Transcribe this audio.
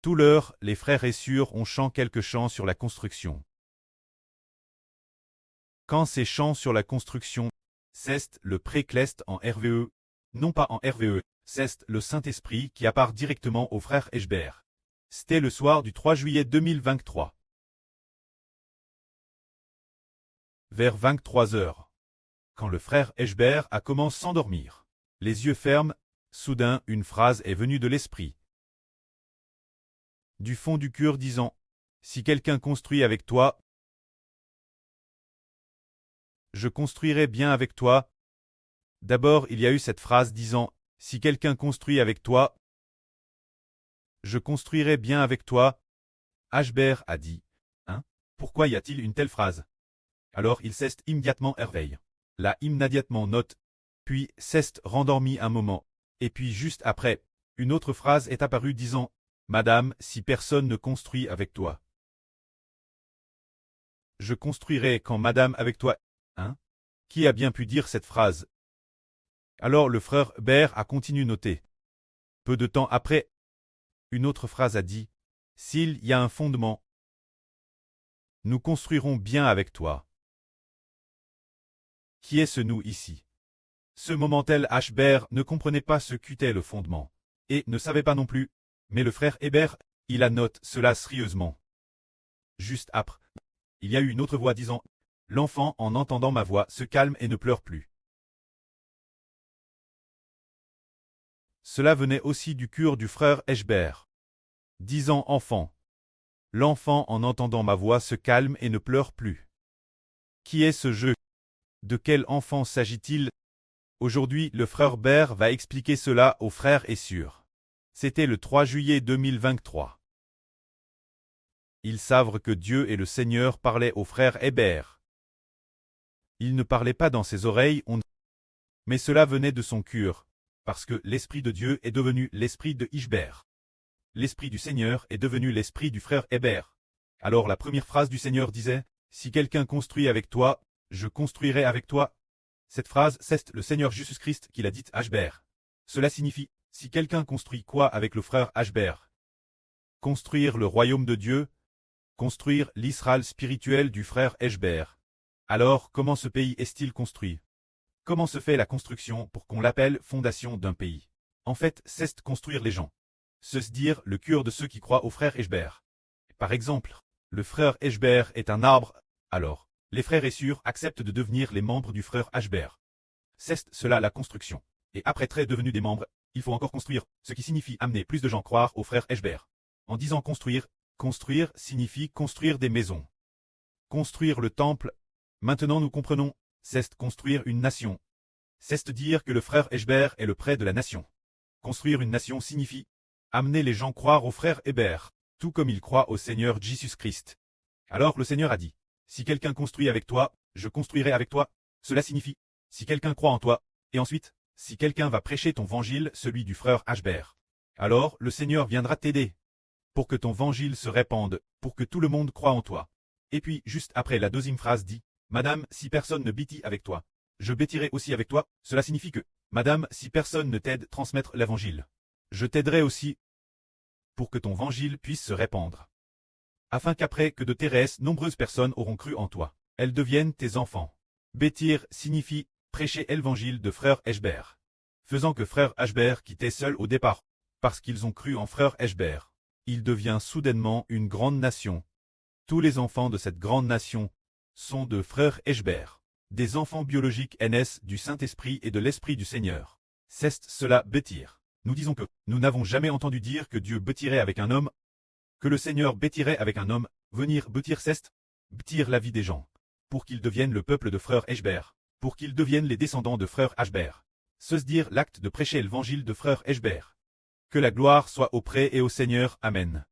Tout l'heure, les frères et sœurs ont chant quelques chants sur la construction. Quand ces chants sur la construction, c'est le précleste en RVE, non pas en RVE, c'est le Saint-Esprit qui appart directement au frère Eschber. C'était le soir du 3 juillet 2023. Vers 23 heures. Quand le frère Eschber a commencé à s'endormir, les yeux fermes, soudain une phrase est venue de l'esprit. Du fond du cœur disant, si quelqu'un construit avec toi, je construirai bien avec toi. D'abord il y a eu cette phrase disant, si quelqu'un construit avec toi, je construirai bien avec toi. Eschber a dit, hein, pourquoi y a-t-il une telle phrase? Alors il s'est immédiatement réveillé. L'a immédiatement note, puis s'est rendormi un moment, et puis juste après, une autre phrase est apparue disant, Madame, si personne ne construit avec toi, je construirai quand Madame avec toi, hein? Qui a bien pu dire cette phrase? Alors le frère Ber a continué noter. Peu de temps après, une autre phrase a dit, s'il y a un fondement, nous construirons bien avec toi. Qui est ce nous ici? Ce moment-tel Eschber ne comprenait pas ce qu'était le fondement, et ne savait pas non plus, mais le frère Hébert, il a noté cela sérieusement. Juste après, il y a eu une autre voix disant, l'enfant en entendant ma voix se calme et ne pleure plus. Cela venait aussi du cœur du frère Eschber. Disant enfant. L'enfant en entendant ma voix se calme et ne pleure plus. Qui est ce jeu? De quel enfant s'agit-il? Aujourd'hui, le frère Ber va expliquer cela aux frères et sœurs. C'était le 3 juillet 2023. Ils savent que Dieu et le Seigneur parlaient au frère Hébert. Il ne parlait pas dans ses oreilles, mais cela venait de son cœur, parce que l'Esprit de Dieu est devenu l'Esprit de Eschber. L'Esprit du Seigneur est devenu l'Esprit du frère Hébert. Alors la première phrase du Seigneur disait, si quelqu'un construit avec toi, je construirai avec toi. Cette phrase, c'est le Seigneur Jésus-Christ qui l'a dite à Eschber. Cela signifie, si quelqu'un construit quoi avec le frère Eschber? Construire le royaume de Dieu, construire l'Israël spirituel du frère Eschber. Alors, comment ce pays est-il construit? Comment se fait la construction pour qu'on l'appelle fondation d'un pays? En fait, c'est construire les gens. Se dire le cœur de ceux qui croient au frère Eschber. Par exemple, le frère Eschber est un arbre, alors, les frères et sœurs acceptent de devenir les membres du frère Eschber. C'est cela la construction. Et après être devenus des membres, il faut encore construire, ce qui signifie amener plus de gens croire au frère Eschber. En disant construire, construire signifie construire des maisons. Construire le temple, maintenant nous comprenons, c'est construire une nation. C'est dire que le frère Eschber est le prêtre de la nation. Construire une nation signifie amener les gens croire au frère Hébert, tout comme ils croient au Seigneur Jésus-Christ. Alors le Seigneur a dit, si quelqu'un construit avec toi, je construirai avec toi. Cela signifie, si quelqu'un croit en toi, et ensuite, si quelqu'un va prêcher ton évangile, celui du frère Eschber. Alors le Seigneur viendra t'aider, pour que ton évangile se répande, pour que tout le monde croie en toi. Et puis, juste après la deuxième phrase dit, Madame, si personne ne bâtit avec toi, je bâtirai aussi avec toi. Cela signifie que, Madame, si personne ne t'aide transmettre l'évangile, je t'aiderai aussi pour que ton évangile puisse se répandre. Afin qu'après que de tes restes, nombreuses personnes auront cru en toi, elles deviennent tes enfants. Bâtir signifie prêcher l'évangile de frère Eschber. Faisant que frère Eschber quittait seul au départ, parce qu'ils ont cru en frère Eschber, il devient soudainement une grande nation. Tous les enfants de cette grande nation sont de frère Eschber. Des enfants biologiques naissent du Saint-Esprit et de l'Esprit du Seigneur. C'est cela bâtir. Nous disons que nous n'avons jamais entendu dire que Dieu bâtirait avec un homme, que le Seigneur bâtirait avec un homme, venir bâtir c'est bâtir la vie des gens, pour qu'ils deviennent le peuple de frère Eschber, pour qu'ils deviennent les descendants de frère Eschber. Se dire l'acte de prêcher l'évangile de frère Eschber. Que la gloire soit auprès et au Seigneur. Amen.